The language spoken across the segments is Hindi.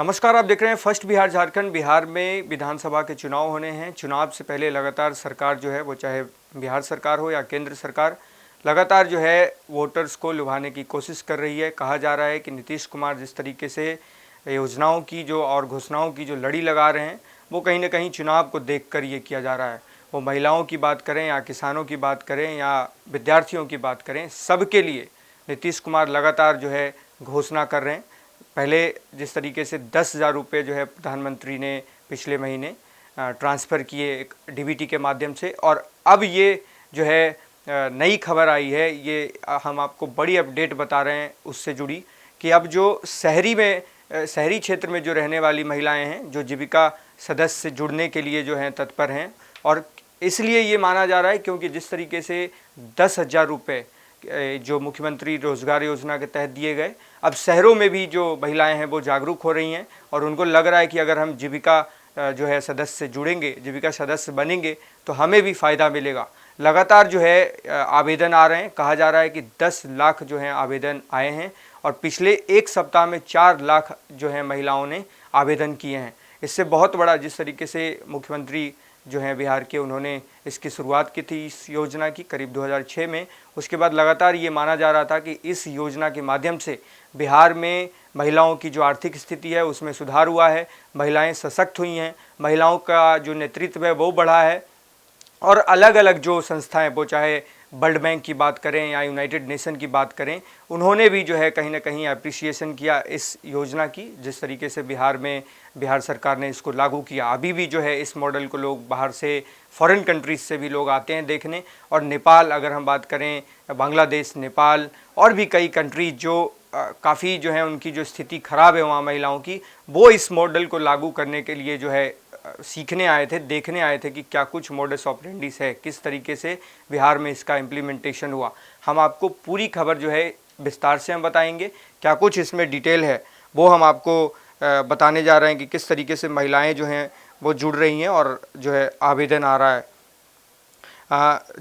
नमस्कार, आप देख रहे हैं फर्स्ट बिहार झारखंड। बिहार में विधानसभा के चुनाव होने हैं। चुनाव से पहले लगातार सरकार जो है वो चाहे बिहार सरकार हो या केंद्र सरकार लगातार जो है वोटर्स को लुभाने की कोशिश कर रही है। कहा जा रहा है कि नीतीश कुमार जिस तरीके से योजनाओं की जो और घोषणाओं की जो लड़ी लगा रहे हैं वो कहीं ना कहीं चुनाव को देखकर ये किया जा रहा है। वो महिलाओं की बात करें या किसानों की बात करें या विद्यार्थियों की बात करें, सबके लिए नीतीश कुमार लगातार जो है घोषणा कर रहे हैं। पहले जिस तरीके से 10,000 रुपये जो है प्रधानमंत्री ने पिछले महीने ट्रांसफ़र किए एक डीबीटी के माध्यम से, और अब ये जो है नई खबर आई है, ये हम आपको बड़ी अपडेट बता रहे हैं उससे जुड़ी कि अब जो शहरी क्षेत्र में जो रहने वाली महिलाएं हैं जो जीविका सदस्य से जुड़ने के लिए जो हैं तत्पर हैं, और इसलिए ये माना जा रहा है क्योंकि जिस तरीके से 10,000 रुपये जो मुख्यमंत्री रोज़गार योजना के तहत दिए गए, अब शहरों में भी जो महिलाएं हैं वो जागरूक हो रही हैं और उनको लग रहा है कि अगर हम जीविका जो है सदस्य से जुड़ेंगे, जीविका सदस्य बनेंगे तो हमें भी फ़ायदा मिलेगा। लगातार जो है आवेदन आ रहे हैं। कहा जा रहा है कि 10 लाख जो हैं आवेदन आए हैं और पिछले एक सप्ताह में 4 लाख जो है महिलाओं ने आवेदन किए हैं। इससे बहुत बड़ा जिस तरीके से मुख्यमंत्री जो हैं बिहार के, उन्होंने इसकी शुरुआत की थी इस योजना की करीब 2006 में। उसके बाद लगातार ये माना जा रहा था कि इस योजना के माध्यम से बिहार में महिलाओं की जो आर्थिक स्थिति है उसमें सुधार हुआ है, महिलाएं सशक्त हुई हैं, महिलाओं का जो नेतृत्व है वो बढ़ा है। और अलग अलग जो संस्थाएं, वो चाहे वर्ल्ड बैंक की बात करें या यूनाइटेड नेशन की बात करें, उन्होंने भी जो है कहीं ना कहीं अप्रिसिएशन किया इस योजना की, जिस तरीके से बिहार सरकार ने इसको लागू किया। अभी भी जो है इस मॉडल को लोग बाहर से, फॉरेन कंट्रीज से भी लोग आते हैं देखने। और नेपाल, अगर हम बात करें बांग्लादेश, नेपाल और भी कई कंट्रीज जो काफ़ी जो है उनकी जो स्थिति ख़राब है वहाँ महिलाओं की, वो इस मॉडल को लागू करने के लिए जो है सीखने आए थे, देखने आए थे कि क्या कुछ मोडस ऑपरेंडिस है, किस तरीके से बिहार में इसका इम्प्लीमेंटेशन हुआ। हम आपको पूरी खबर जो है विस्तार से हम बताएंगे, क्या कुछ इसमें डिटेल है वो हम आपको बताने जा रहे हैं कि किस तरीके से महिलाएं जो हैं वो जुड़ रही हैं और जो है आवेदन आ रहा है।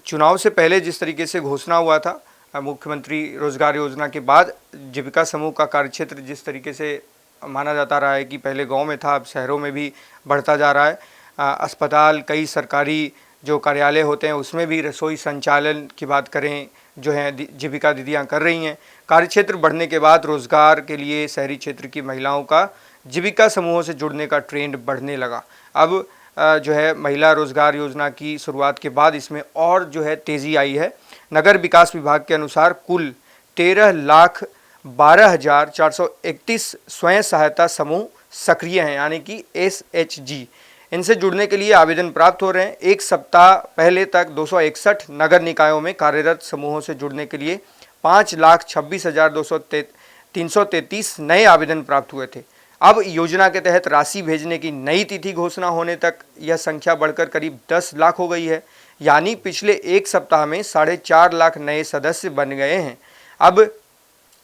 चुनाव से पहले जिस तरीके से घोषणा हुआ था मुख्यमंत्री रोज़गार योजना के बाद, जीविका समूह का कार्यक्षेत्र जिस तरीके से माना जाता रहा है कि पहले गांव में था, अब शहरों में भी बढ़ता जा रहा है। अस्पताल, कई सरकारी जो कार्यालय होते हैं उसमें भी रसोई संचालन की बात करें जो है जीविका दीदियां कर रही हैं। कार्यक्षेत्र बढ़ने के बाद रोज़गार के लिए शहरी क्षेत्र की महिलाओं का जीविका समूहों से जुड़ने का ट्रेंड बढ़ने लगा। अब जो है महिला रोज़गार योजना की शुरुआत के बाद इसमें और जो है तेज़ी आई है। नगर विकास विभाग के अनुसार कुल 13,12,431 स्वयं सहायता समूह सक्रिय हैं, यानी कि SHG। इनसे जुड़ने के लिए आवेदन प्राप्त हो रहे हैं। एक सप्ताह पहले तक 261 नगर निकायों में कार्यरत समूहों से जुड़ने के लिए 5,26,333 नए आवेदन प्राप्त हुए थे। अब योजना के तहत राशि भेजने की नई तिथि घोषणा होने तक यह संख्या बढ़कर करीब 10 लाख हो गई है, यानी पिछले एक सप्ताह में 4.5 लाख नए सदस्य बन गए हैं। अब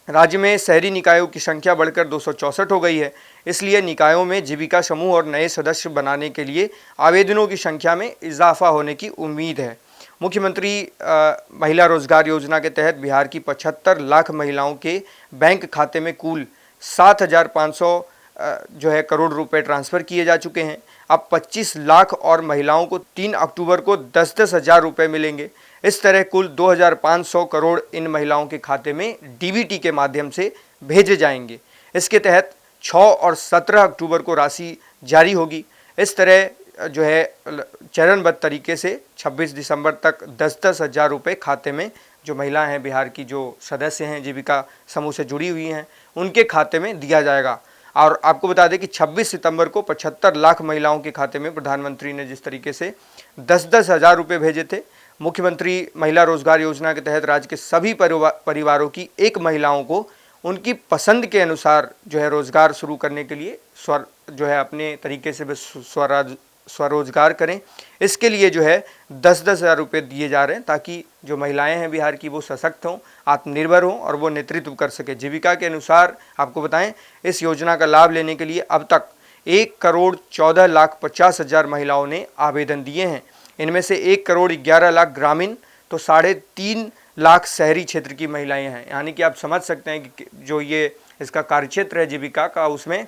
राज्य में शहरी निकायों की संख्या बढ़कर 264 हो गई है, इसलिए निकायों में जीविका समूह और नए सदस्य बनाने के लिए आवेदनों की संख्या में इजाफा होने की उम्मीद है। मुख्यमंत्री महिला रोजगार योजना के तहत बिहार की 75 लाख महिलाओं के बैंक खाते में कुल 7,500 जो है करोड़ रुपए ट्रांसफ़र किए जा चुके हैं। अब 25 लाख और महिलाओं को 3 अक्टूबर को 10-10 हज़ार रुपये मिलेंगे। इस तरह कुल 2,500 करोड़ इन महिलाओं के खाते में डीबीटी के माध्यम से भेजे जाएंगे। इसके तहत 6 और 17 अक्टूबर को राशि जारी होगी। इस तरह जो है चरणबद्ध तरीके से 26 दिसंबर तक 10-10 हज़ार रुपये खाते में जो महिलाएं हैं बिहार की, जो सदस्य हैं जीविका समूह से जुड़ी हुई हैं, उनके खाते में दिया जाएगा। और आपको बता दें कि 26 सितंबर को 75 लाख महिलाओं के खाते में प्रधानमंत्री ने जिस तरीके से 10-10 हज़ार रुपये भेजे थे, मुख्यमंत्री महिला रोजगार योजना के तहत राज्य के सभी परिवारों की एक महिलाओं को उनकी पसंद के अनुसार जो है रोजगार शुरू करने के लिए जो है अपने तरीके से स्वरोजगार करें। इसके लिए जो है 10-10 हज़ार रुपये दिए जा रहे हैं ताकि जो महिलाएं हैं बिहार की वो सशक्त हों, आत्मनिर्भर हों और वो नेतृत्व कर सके। जीविका के अनुसार आपको बताएं, इस योजना का लाभ लेने के लिए अब तक 1,14,50,000 महिलाओं ने आवेदन दिए हैं। इनमें से 1,11,00,000 ग्रामीण तो 3.5 लाख शहरी क्षेत्र की महिलाएं हैं। यानी कि आप समझ सकते हैं कि जो ये इसका कार्यक्षेत्र है जीविका का, उसमें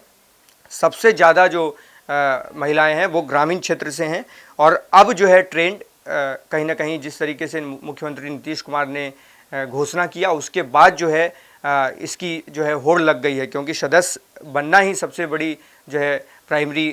सबसे ज़्यादा जो महिलाएं हैं वो ग्रामीण क्षेत्र से हैं। और अब जो है ट्रेंड कहीं ना कहीं जिस तरीके से मुख्यमंत्री नीतीश कुमार ने घोषणा किया उसके बाद जो है इसकी जो है होड़ लग गई है, क्योंकि सदस्य बनना ही सबसे बड़ी जो है प्राइमरी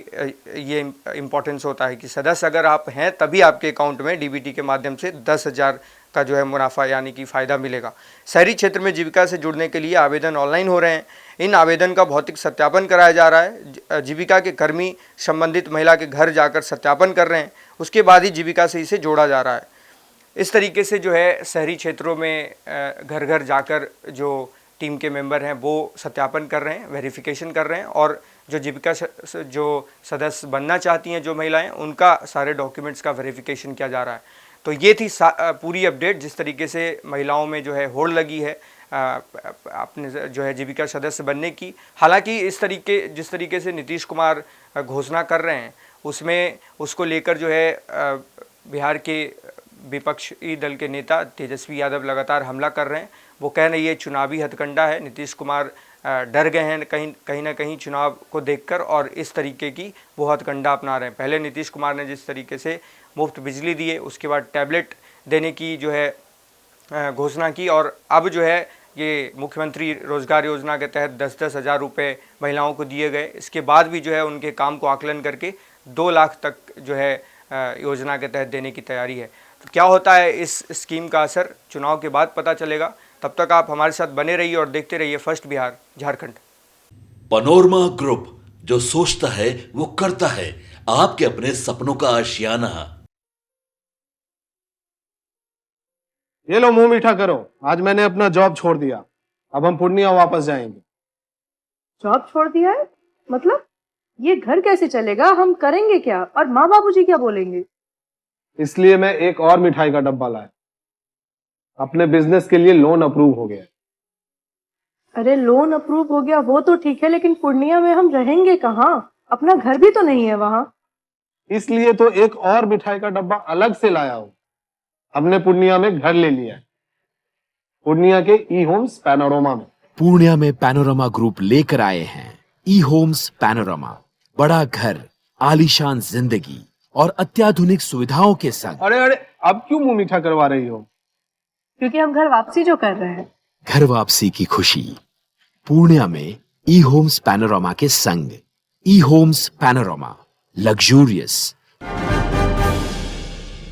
ये इम्पोर्टेंस होता है कि सदस्य अगर आप हैं तभी आपके अकाउंट में डीबीटी के माध्यम से 10,000 का जो है मुनाफा यानी कि फ़ायदा मिलेगा। शहरी क्षेत्र में जीविका से जुड़ने के लिए आवेदन ऑनलाइन हो रहे हैं। इन आवेदन का भौतिक सत्यापन कराया जा रहा है। जीविका के कर्मी संबंधित महिला के घर जाकर सत्यापन कर रहे हैं, उसके बाद ही जीविका से इसे जोड़ा जा रहा है। इस तरीके से जो है शहरी क्षेत्रों में घर घर जाकर जो टीम के मेंबर हैं वो सत्यापन कर रहे हैं, वेरिफिकेशन कर रहे हैं, और जो जीविका जो सदस्य बनना चाहती हैं जो महिलाएं, उनका सारे डॉक्यूमेंट्स का वेरिफिकेशन किया जा रहा है। तो ये थी पूरी अपडेट जिस तरीके से महिलाओं में जो है होड़ लगी है अपने जो है जीविका सदस्य बनने की। हालांकि जिस तरीके से नीतीश कुमार घोषणा कर रहे हैं उसमें उसको लेकर जो है बिहार के विपक्षी दल के नेता तेजस्वी यादव लगातार हमला कर रहे हैं। वो कह रहे हैं ये चुनावी हथकंडा है, नीतीश कुमार डर गए हैं कहीं ना कहीं चुनाव को देखकर और इस तरीके की वो हथकंडा अपना रहे हैं। पहले नीतीश कुमार ने जिस तरीके से मुफ्त बिजली दिए, उसके बाद टैबलेट देने की जो है घोषणा की, और अब जो है ये मुख्यमंत्री रोजगार योजना के तहत 10-10 हज़ार रुपये महिलाओं को दिए गए। इसके बाद भी जो है उनके काम को आकलन करके 2 लाख तक जो है योजना के तहत देने की तैयारी है। तो क्या होता है इस स्कीम का असर चुनाव के बाद पता चलेगा। तब तक आप हमारे साथ बने रहिए और देखते रहिए first Bihar Jharkhand. Panorama group, जो सोचता है वो करता है। आपके अपने सपनों का आशियाना। ये लो मुंह मीठा करो, आज मैंने अपना जॉब छोड़ दिया, अब हम पूर्णिया वापस जाएंगे। जॉब छोड़ दिया है? मतलब ये घर कैसे चलेगा, हम करेंगे क्या, और माँ बाबूजी क्या बोलेंगे? इसलिए मैं एक और मिठाई का डब्बा लाया। अपने बिजनेस के लिए लोन अप्रूव हो गया। अरे लोन अप्रूव हो गया वो तो ठीक है, लेकिन पूर्णिया में हम रहेंगे कहाँ? अपना घर भी तो नहीं है वहाँ। इसलिए तो एक और मिठाई का डब्बा अलग से लाया हूँ। हमने पूर्णिया में घर ले लिया है, पूर्णिया के ई होम्स पैनोरमा में। पूर्णिया में पैनोरमा ग्रुप लेकर आए हैं ई होम्स पैनोरमा। बड़ा घर, आलीशान जिंदगी और अत्याधुनिक सुविधाओं के संग। अरे अरे, अब क्यों मुंह मीठा करवा रही हो? क्योंकि हम घर वापसी जो कर रहे हैं। घर वापसी की खुशी पूर्णिया में ई होम्स पैनोरमा के संग। ई होम्स पैनोरमा, लग्जूरियस,